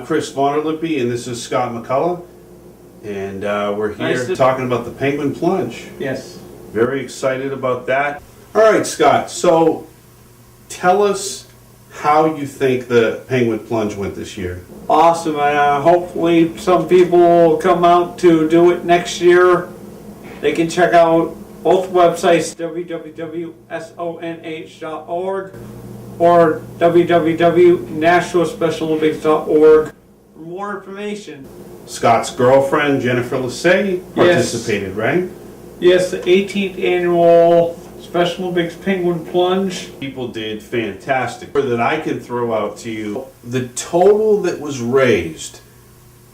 Chris Lippe, and this is Scott McCullough, and we're here talking about the Penguin Plunge. Yes. Very excited about that. All right, Scott, so tell us how you think the Penguin Plunge went this year. Awesome. Hopefully some people will come out to do it next year. They can check out both websites, www.sonh.org or www.nashvillespecialolympics.org for more information. Scott's girlfriend, Jennifer Lassay, participated, right? Yes, the 18th annual Special Olympics Penguin Plunge. People did fantastic. That I can throw out to you, the total that was raised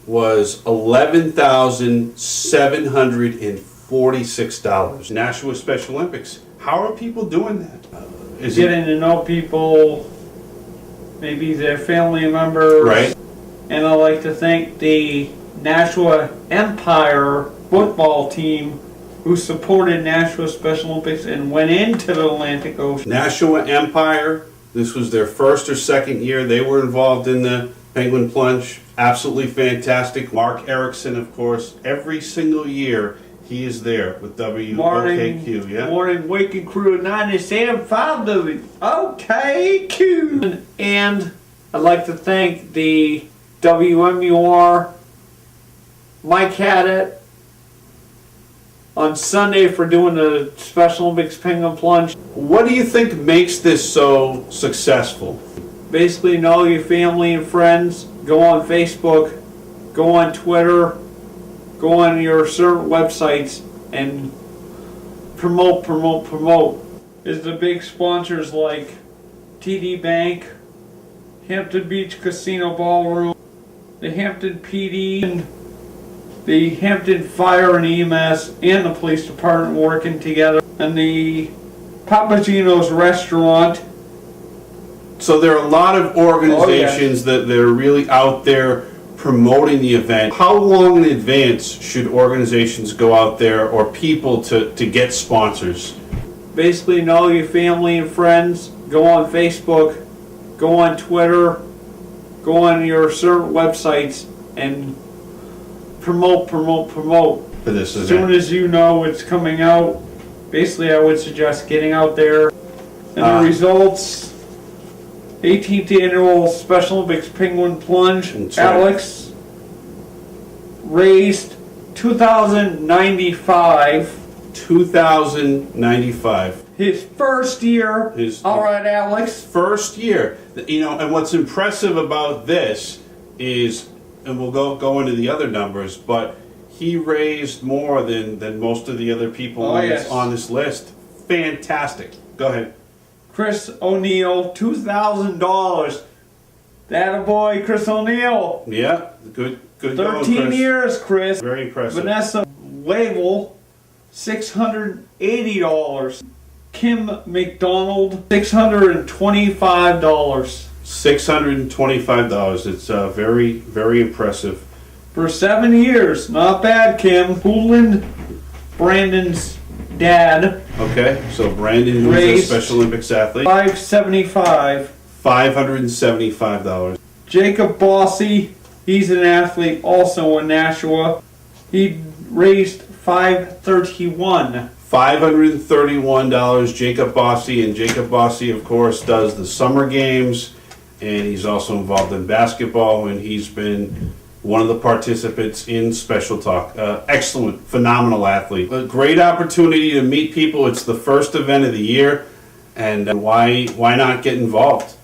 was $11,746. Nashua Special Olympics. How are people doing that? Getting to know people, maybe their family members. Right. And I'd like to thank the Nashua Empire football team who supported Nashua Special Olympics and went into the Atlantic Ocean. Nashua Empire, this was their first or second year. They were involved in the Penguin Plunge. Absolutely fantastic. Mark Erickson, of course, every single year he is there with WOKQ. Yeah. Morning waking crew at 97.5 WOKQ. And I'd like to thank the WMUR Mike Haddett on Sunday for doing the Special Olympics Penguin Plunge. What do you think makes this so successful? Basically, know your family and friends. Go on Facebook, go on Twitter, go on your certain websites and promote. Is the big sponsors like TD Bank, Hampton Beach Casino Ballroom, the Hampton PD, and the Hampton Fire and EMS and the police department working together, and the Papagino's restaurant. So there are a lot of organizations that are really out there promoting the event. How long in advance should organizations go out there or people to get sponsors? Basically, know your family and friends. Go on Facebook, go on Twitter, go on your certain websites and promote For this event. As soon as you know it's coming out, basically I would suggest getting out there. And the results, 18th annual Special Olympics Penguin Plunge. That's Alex raised $2,095. $2,095. His first year. All right, Alex. First year. You know, and what's impressive about this is, and we'll go into the other numbers, but he raised more than most of the other people on this list. Fantastic. Go ahead. Chris O'Neill, $2,000. That a boy, Chris O'Neill. Yeah, good 13 going, Chris. years, Chris. Very impressive. Vanessa Wavell, $680. Kim McDonald, $625. $625. It's very impressive. For 7 years, not bad, Kim. Hooland, Brandon's dad. Okay, so Brandon, who's a Special Olympics athlete. $575. $575. Jacob Bossy, he's an athlete also in Nashua. He raised $531. $531. Jacob Bossy, and Jacob Bossy, of course, does the summer games, and he's also involved in basketball, and he's been one of the participants in Special Talk. Excellent, phenomenal athlete. A great opportunity to meet people. It's the first event of the year, and why not get involved?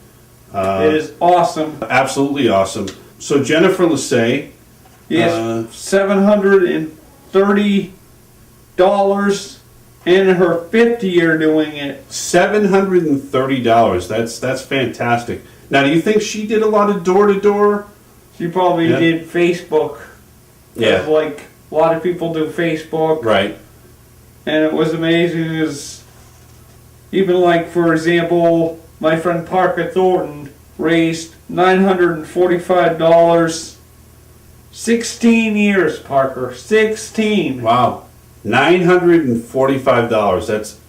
It is awesome. Absolutely awesome. So Jennifer Lassay, yes, $730 in her 5th year doing it. $730. That's fantastic. Now, do you think she did a lot of door-to-door? She probably did Facebook. Yeah. Like a lot of people do Facebook. Right. And it was amazing is even like, for example, my friend Parker Thornton raised $945. 16 years, Parker. 16. Wow. $945. That's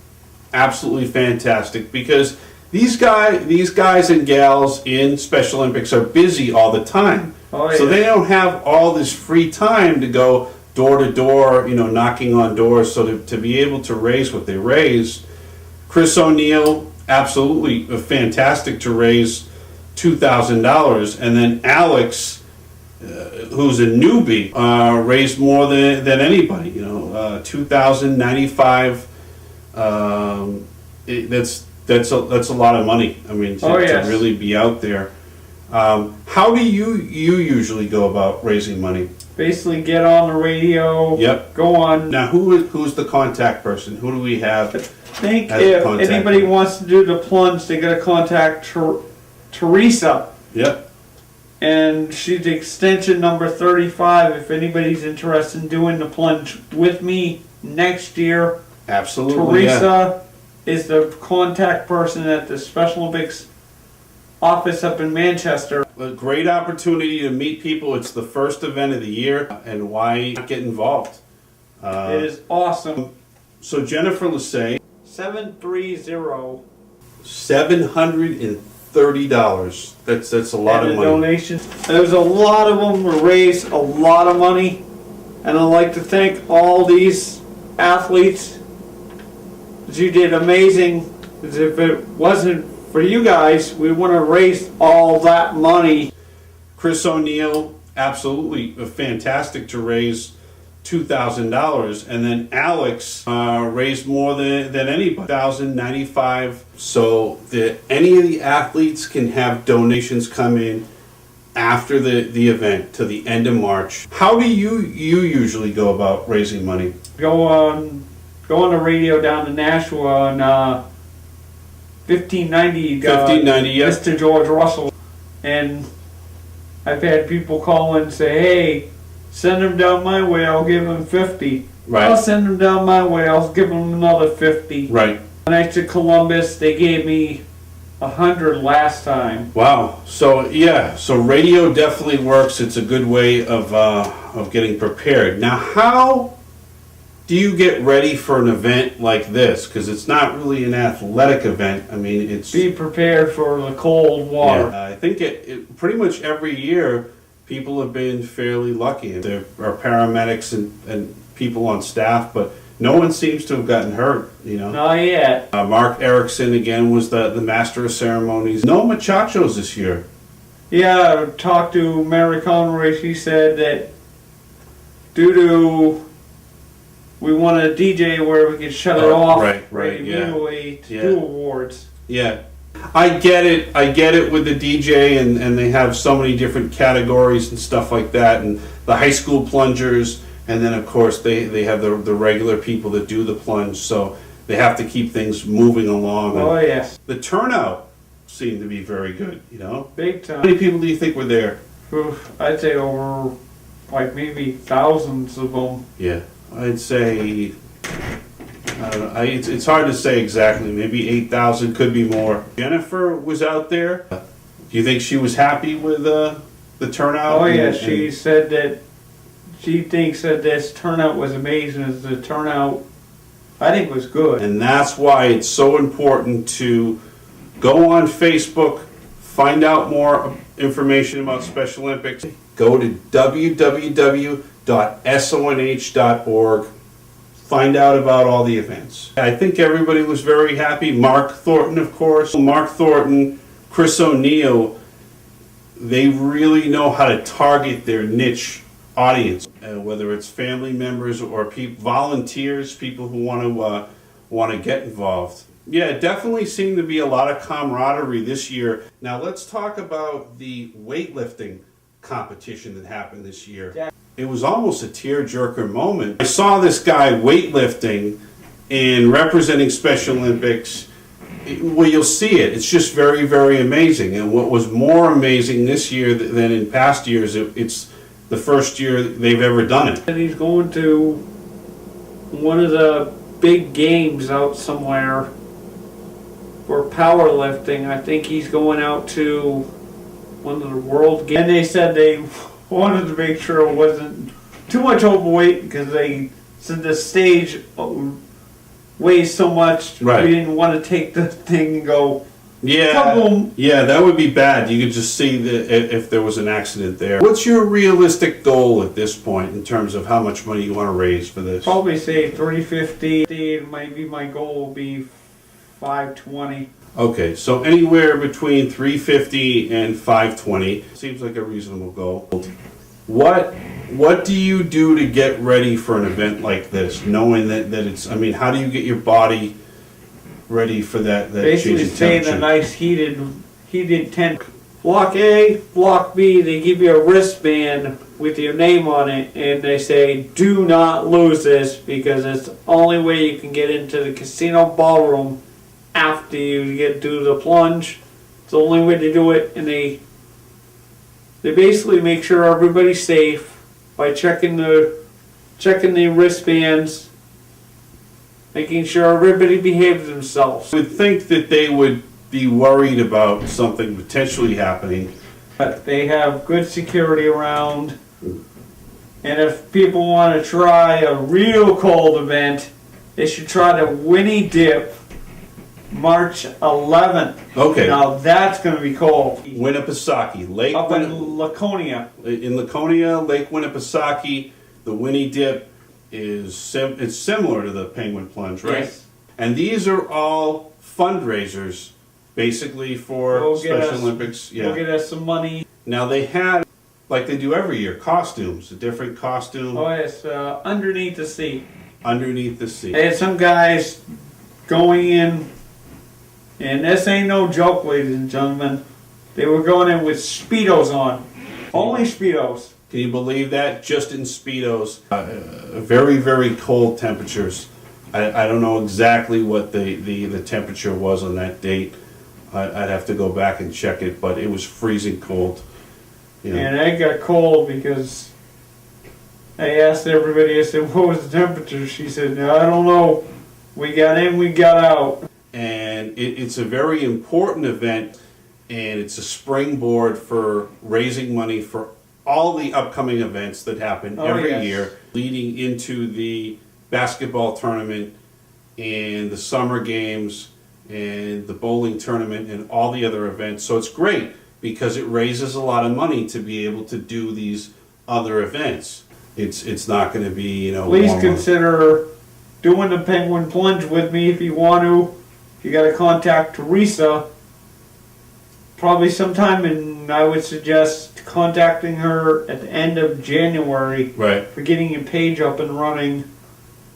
absolutely fantastic, because these guys and gals in Special Olympics are busy all the time. Oh, So yeah. they don't have all this free time to go door to door, knocking on doors. So to be able to raise what they raised, Chris O'Neill, absolutely fantastic to raise $2,000. And then Alex, who's a newbie, raised more than anybody, $2,095. That's a lot of money. I mean, to really be out there. How do you usually go about raising money? Basically, get on the radio. Yep. Go on. Now, who's the contact person? Who do we have? I think as a if contact anybody person? wants to do the plunge, they gotta contact Teresa, Yep. and she's extension number 35. If anybody's interested in doing the plunge with me next year, Absolutely. Yeah. Teresa is the contact person at the Special Olympics office up in Manchester. A great opportunity to meet people. It's the first event of the year, and why not get involved? It is awesome. So Jennifer Lassay, 730. $730. That's a lot of and the money. donations. There's a lot of them to raise a lot of money, and I'd like to thank all these athletes. You did amazing. As if it wasn't for you guys, we wouldn't have raised all that money. Chris O'Neill, absolutely fantastic to raise $2,000, and then Alex raised more than anybody, $1,095. So any of the athletes can have donations come in after the event to the end of March. How do you usually go about raising money? Go on the radio down to Nashua on 1590. 1590, yes. Mr. George Russell, and I've had people call in and say, "Hey, send him down my way. I'll give him 50. Right. I'll send him down my way. I'll give him another 50. Right. When I to Columbus, they gave me 100 last time. Wow. So radio definitely works. It's a good way of getting prepared. Now, how do you get ready for an event like this? Because it's not really an athletic event. I mean, it's Be prepared for the cold water. Yeah, I think it pretty much every year people have been fairly lucky. There are paramedics and people on staff, but no one seems to have gotten hurt. Not yet. Mark Erickson again was the master of ceremonies. No machachos this year. Yeah, I talked to Mary Conroy. She said that due to we wanted a DJ where we could shut it off right, yeah. immediately to Yeah. do awards. Yeah, I get it with the DJ, and they have so many different categories and stuff like that, and the high school plungers, and then of course they have the regular people that do the plunge, so they have to keep things moving along. Oh yes, The turnout seemed to be very good, big How time. many people do you think were there? Oof, I'd say over like maybe thousands of them. Yeah, I'd say, I don't know, it's hard to say exactly, maybe 8,000, could be more. Jennifer was out there. Do you think she was happy with the turnout? Oh yeah, And- she said that she thinks that this turnout was amazing. As the turnout, I think, was good. And that's why it's so important to go on Facebook, find out more information about Special Olympics. Go to www.sonh.org. Find out about all the events. I think everybody was very happy. Mark Thornton, of course. Mark Thornton, Chris O'Neill, they really know how to target their niche audience, whether it's family members or volunteers, people who want to get involved. Yeah, it definitely seemed to be a lot of camaraderie this year. Now let's talk about the weightlifting competition that happened this year. Yeah. It was almost a tearjerker moment. I saw this guy weightlifting and representing Special Olympics. Well, you'll see it. It's just very, very amazing. And what was more amazing this year than in past years, it's the first year they've ever done it. And he's going to one of the big games out somewhere for powerlifting. I think he's going out to one of the world games. And they said they wanted to make sure it wasn't too much overweight because they said the stage weighs so much. Right. We didn't want to take the thing and go Yeah, Kaboom. yeah, that would be bad. You could just see if there was an accident there. What's your realistic goal at this point in terms of how much money you want to raise for this? Probably say 350. Maybe my goal will be 520. Okay, so anywhere between 350 and 520 seems like a reasonable goal. What do you do to get ready for an event like this, knowing that it's? I mean, how do you get your body ready for that Basically, change in stay in temperature? a nice heated tent. Block A, Block B, they give you a wristband with your name on it, and they say, do not lose this, because it's the only way you can get into the casino ballroom after you do the plunge. It's the only way to do it, and they basically make sure everybody's safe by checking the wristbands, making sure everybody behaves themselves. I would think that they would be worried about something potentially happening. But they have good security around. And if people want to try a real cold event, they should try the Winnie Dip March 11th. Okay. Now that's going to be cold. Winnipesaukee, Lake Up in Laconia. in Laconia, Lake Winnipesaukee, the Winnie Dip is it's similar to the Penguin Plunge, right? Yes. And these are all fundraisers, basically for We'll get Special us- Olympics. We'll Yeah. get us some money. Now they had, like they do every year, costumes, a different costume Oh, yes, underneath the seat. underneath the seat. They had some guys going in, and this ain't no joke, ladies and gentlemen. They were going in with Speedos on. Only Speedos. Can you believe that? Just in Speedos. Very, very cold temperatures. I don't know exactly what the temperature was on that date. I'd have to go back and check it, but it was freezing cold. You know. And it got cold because I asked everybody, I said, what was the temperature? She said, I don't know. We got in, we got out. And it's a very important event, and it's a springboard for raising money for all the upcoming events that happen every yes. year, leading into the basketball tournament and the summer games and the bowling tournament and all the other events. So it's great because it raises a lot of money to be able to do these other events. It's not going to be, Please warm. consider doing the Penguin Plunge with me if you want to. You got to contact Teresa. Probably sometime in, I would suggest contacting her at the end of January Right. for getting your page up and running.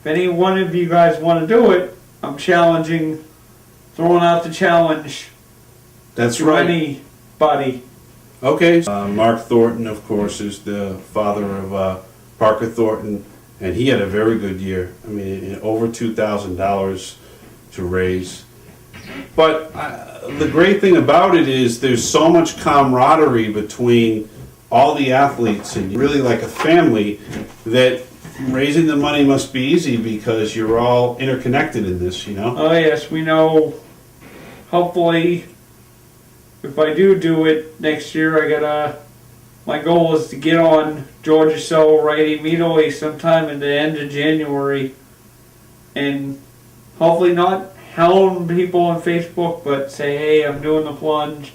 If any one of you guys want to do it, I'm throwing out the challenge That's to right. anybody. Okay. Mark Thornton, of course, is the father of Parker Thornton, and he had a very good year. I mean, over $2,000 to raise. But the great thing about it is there's so much camaraderie between all the athletes, and really like a family, that raising the money must be easy because you're all interconnected in this, Oh yes, we know. Hopefully, if I do it next year, my goal is to get on Georgia Show right immediately sometime in the end of January. And hopefully not hound people on Facebook, but say, hey, I'm doing the plunge.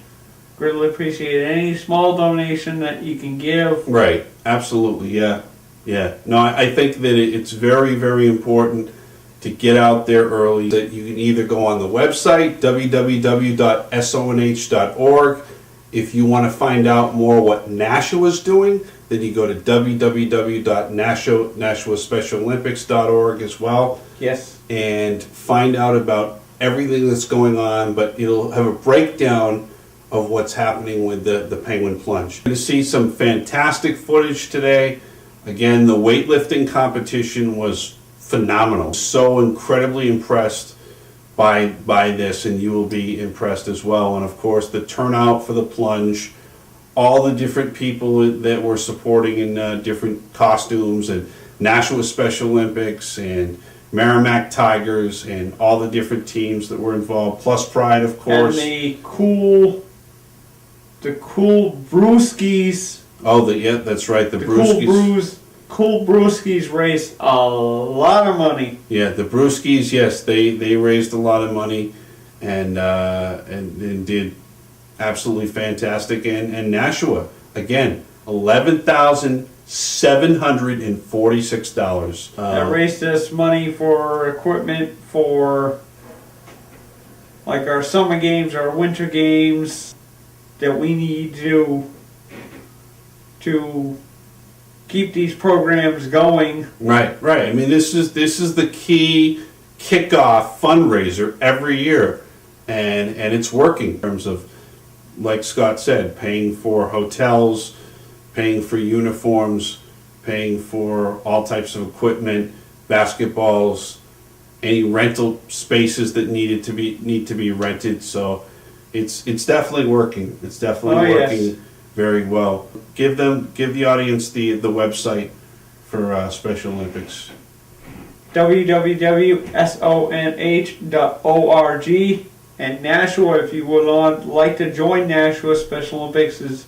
Greatly appreciate any small donation that you can give. Right, absolutely, yeah. Yeah, no, I think that it's very, very important to get out there early. That you can either go on the website, www.sonh.org. If you want to find out more what Nashua is doing, then you go to www.nashuaspecialolympics.org as well. Yes. And find out about everything that's going on, but it'll have a breakdown of what's happening with the Penguin Plunge. You're going to see some fantastic footage today. Again, the weightlifting competition was phenomenal. So incredibly impressed by this, and you will be impressed as well. And of course, the turnout for the plunge, all the different people that were supporting in different costumes, and Nashua Special Olympics, and Merrimack Tigers, and all the different teams that were involved, plus Pride, of course. And the cool brewskis. Oh, that's right, the Brewskis. Cool brewskis raised a lot of money. Yeah, the Brewskis, yes, they raised a lot of money. and did absolutely fantastic. And Nashua, again, $11,746. That raised us money for equipment for like our summer games, our winter games that we need to keep these programs going. Right. I mean, this is the key kickoff fundraiser every year, and it's working in terms of, like Scott said, paying for hotels, paying for uniforms, paying for all types of equipment, basketballs, any rental spaces that need to be rented. So it's definitely working. It's definitely working very well. Give the audience the website for Special Olympics. www.sonh.org. And Nashua, if you would like to join Nashua Special Olympics, is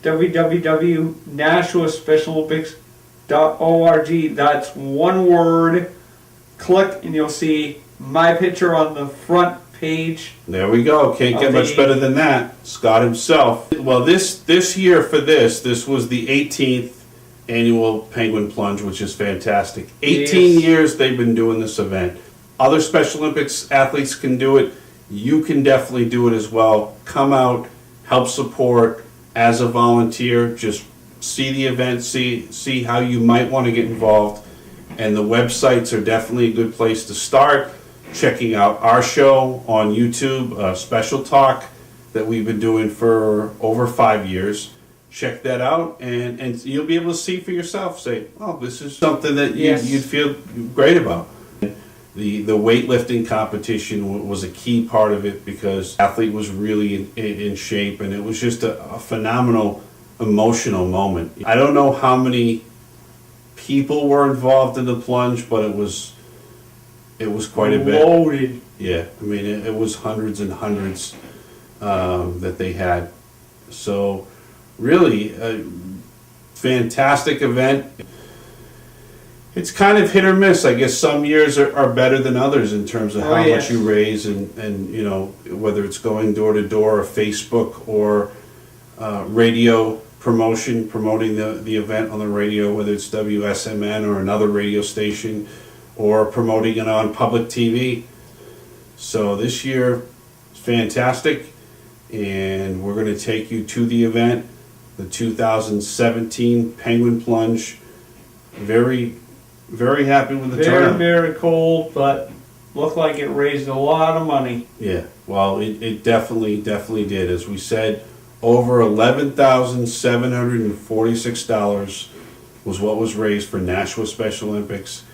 www.nashuaspecialolympics.org. That's one word. Click and you'll see my picture on the front page. There we go. Can't get much better than that. Scott himself. Well, this year for this was the 18th annual Penguin Plunge, which is fantastic. 18 years they've been doing this event. Other Special Olympics athletes can do it. You can definitely do it as well. Come out, help support as a volunteer. Just see the event, see how you might want to get involved. And the websites are definitely a good place to start. Checking out our show on YouTube, Special Talk, that we've been doing for over 5 years. Check that out, and you'll be able to see for yourself. Say, oh, this is something that you'd feel great about. The weightlifting competition was a key part of it because the athlete was really in shape, and it was just a phenomenal emotional moment. I don't know how many people were involved in the plunge, but it was quite a bit. Loaded. Yeah, I mean it was hundreds and hundreds that they had. So really a fantastic event. It's kind of hit or miss. I guess some years are better than others in terms of how much you raise, and you know, whether it's going door to door or Facebook or radio promoting the event on the radio, whether it's WSMN or another radio station, or promoting it on public TV. So this year is fantastic, and we're going to take you to the event, the 2017 Penguin Plunge. Very, very happy with the turnout. Very cold, but looked like it raised a lot of money. Yeah, well, it definitely did. As we said, over $11,746 was what was raised for Nashua Special Olympics.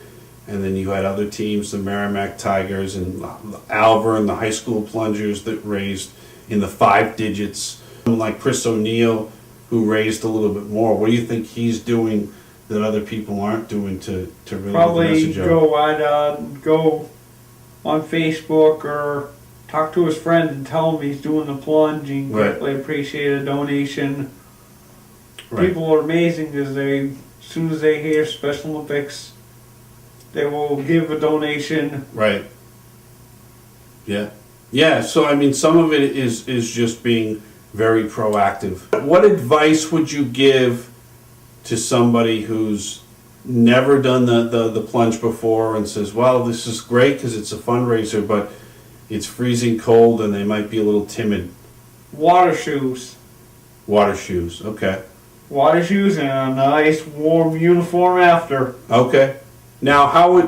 And then you had other teams, the Merrimack Tigers and Alver and the high school plungers that raised in the 5 digits. Like Chris O'Neill, who raised a little bit more. What do you think he's doing that other people aren't doing to really probably get the message out? Go on Facebook or talk to his friends and tell him he's doing the plunge and greatly appreciate a donation. Right. People are amazing because as soon as they hear Special Olympics, they will give a donation. Right. Yeah. Yeah, so I mean, some of it is just being very proactive. What advice would you give to somebody who's never done the plunge before and says, well, this is great because it's a fundraiser, but it's freezing cold and they might be a little timid? Water shoes. Water shoes, okay. Water shoes and a nice warm uniform after. Okay. Now, how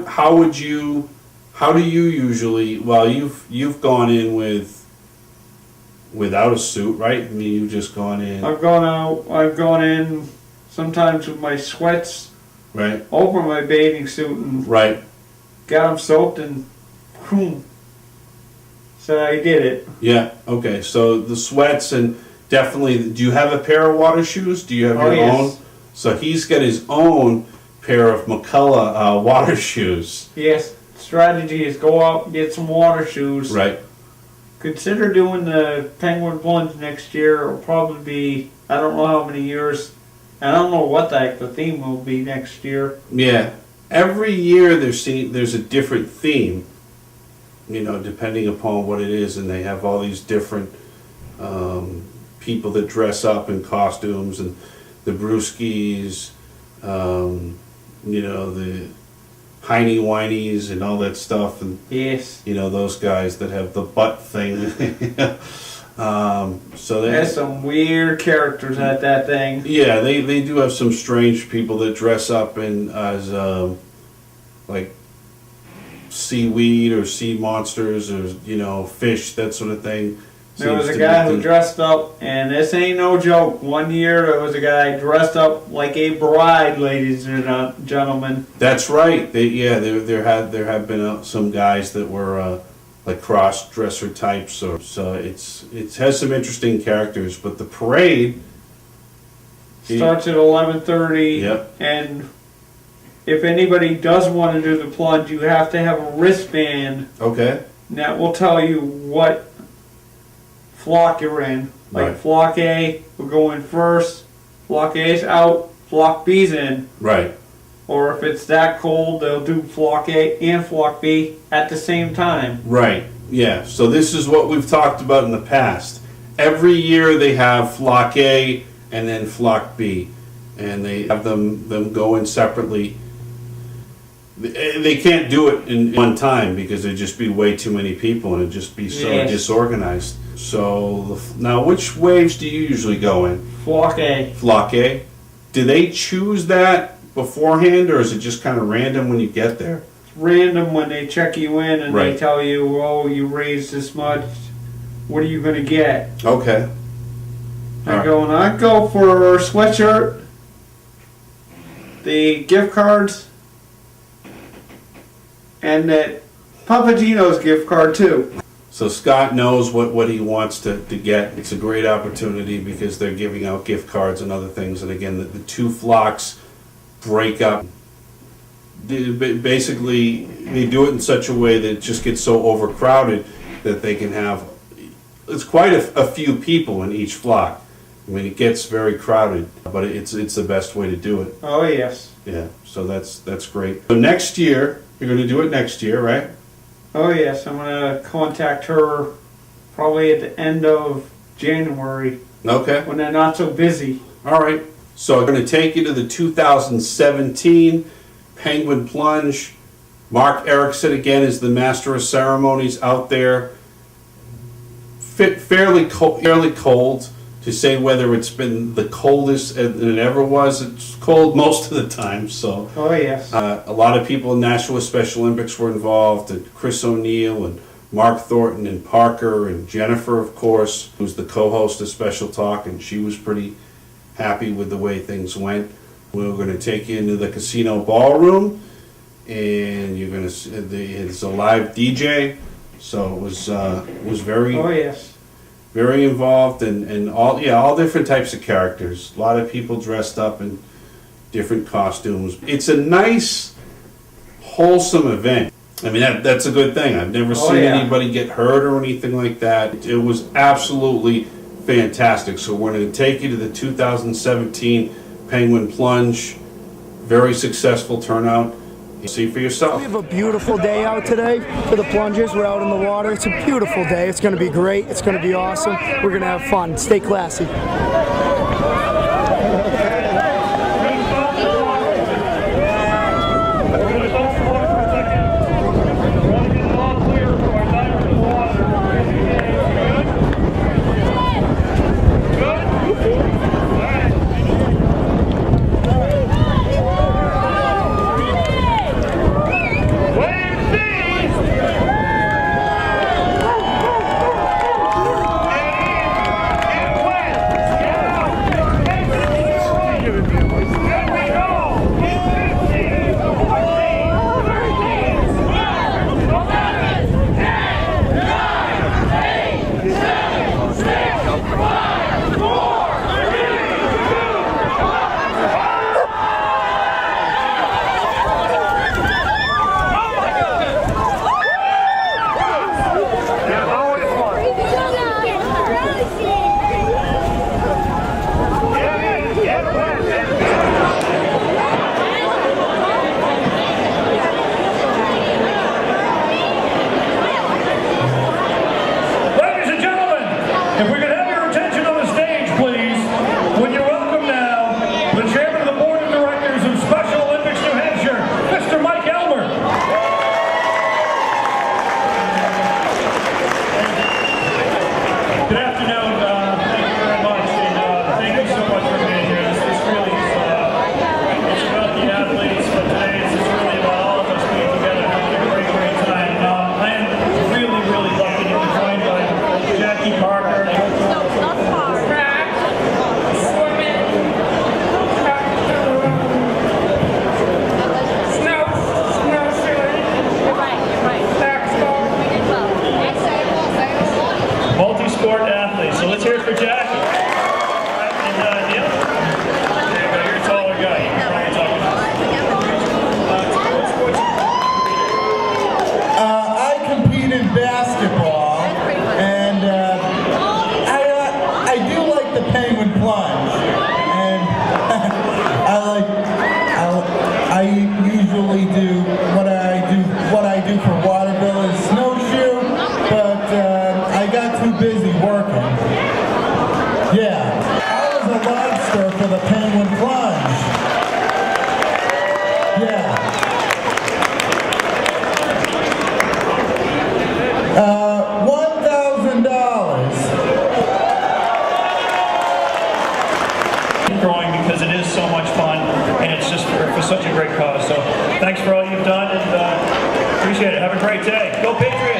do you usually? Well, you've gone in without a suit, right? I mean, you've just gone in. I've gone in sometimes with my sweats, right, over my bathing suit, and right, got them soaked, and boom. So I did it. Yeah. Okay. So the sweats, and definitely. Do you have a pair of water shoes? Do you have your own? So he's got his own pair of MCCULLOUGH water shoes. Yes. Strategy is go out and get some water shoes. Right. Consider doing the Penguin Plunge next year. It'll probably be, I don't know how many years. I don't know what the theme will be next year. Yeah. Every year there's a different theme. you know, depending upon what it is, and they have all these different people that dress up in costumes, and the brewskis, you know, the Heiny Whinies and all that stuff, and Yes. you know, those guys that have the butt thing. So There's some weird characters at that thing. yeah, they do have some strange people that dress up in as like seaweed or sea monsters or, you know, fish, that sort of thing. There was Seems a to guy be who the- dressed up, and this ain't no joke. One year there was a guy dressed up like a bride, ladies and gentlemen. That's right. There have been some guys that were like cross dresser types. So it has some interesting characters. But the parade Starts at 11:30, Yep. and if anybody does want to do the plunge, you have to have a wristband Okay. that will tell you what flock you're in. Like Right. flock A will go in first, flock A's out, flock B's in. Right. Or if it's that cold, they'll do flock A and flock B at the same time. Right. Yeah. So this is what we've talked about in the past. Every year they have flock A and then flock B, and they have them go in separately. They can't do it in one time because there'd just be way too many people and it'd just be so Yes. disorganized. So now, which waves do you usually go in? Flock A. Flock A. Do they choose that beforehand, or is it just kind of random when you get there? Random when they check you in and they Right. tell you, oh, you raised this much. What are you going to get? Okay. I go for a sweatshirt, the gift cards, and that Papagino's gift card too. So Scott knows what he wants to get. It's a great opportunity because they're giving out gift cards and other things. And again, the two flocks break up. Basically, they do it in such a way that it just gets so overcrowded that they can have, it's quite a few people in each flock. I mean, it gets very crowded, but it's the best way to do it. Oh yes. Yeah, so that's great. So next year, you're going to do it next year, right? Oh yes, I'm going to contact her probably at the end of January Okay. when they're not so busy. All right. So I'm going to take you to the 2017 Penguin Plunge. Mark Erickson again is the master of ceremonies out there. Fairly cold. To say whether it's been the coldest it ever was, it's cold most of the time. So Oh yes. a lot of people in Nashua Special Olympics were involved, and Chris O'Neill and Mark Thornton and Parker and Jennifer, of course, who's the co-host of Special Talk, and she was pretty happy with the way things went. We were going to take you into the casino ballroom, and you're going to it's a live DJ, so it was very Oh yes. very involved, and all different types of characters. A lot of people dressed up in different costumes. It's a nice, wholesome event. I mean, that's a good thing. I've never seen yeah. anybody get hurt or anything like that. It was absolutely fantastic. So we're going to take you to the 2017 Penguin Plunge. Very successful turnout. See for yourself. We have a beautiful day out today for the plungers. We're out in the water. It's a beautiful day. It's going to be great. It's going to be awesome. We're going to have fun. Stay classy. play. Go Patriots!